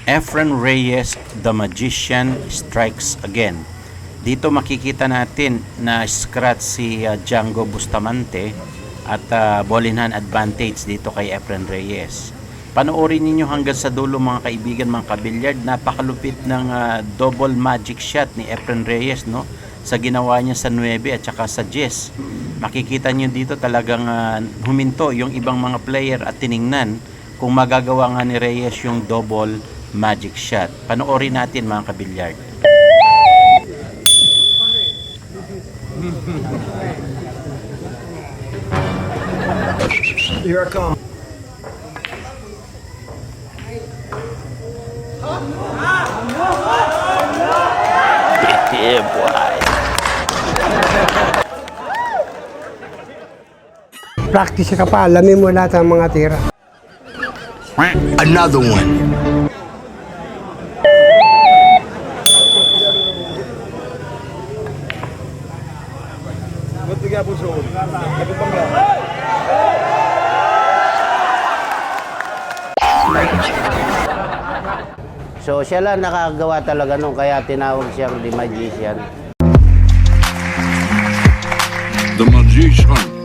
Efren Reyes, the Magician, strikes again. Dito makikita natin na scratch si Django Bustamante at ball in hand advantage dito kay Efren Reyes. Panoorin ninyo hanggang sa dulo mga kaibigan, mga kabilyard. Napakalupit ng double magic shot ni Efren Reyes, no? Sa ginawa niya sa 9 at saka sa 10. Makikita niyo dito talagang huminto yung ibang mga player at tiningnan kung magagawa nga ni Reyes yung double magic shot. Panoorin natin mga kabilyard. Here I come. Yeah, boy. Practice ka pa, alamin mo lahat ng mga tira. Another one. So siya lang nakagawa talaga nung kaya tinawag siyang The Magician. The Magician.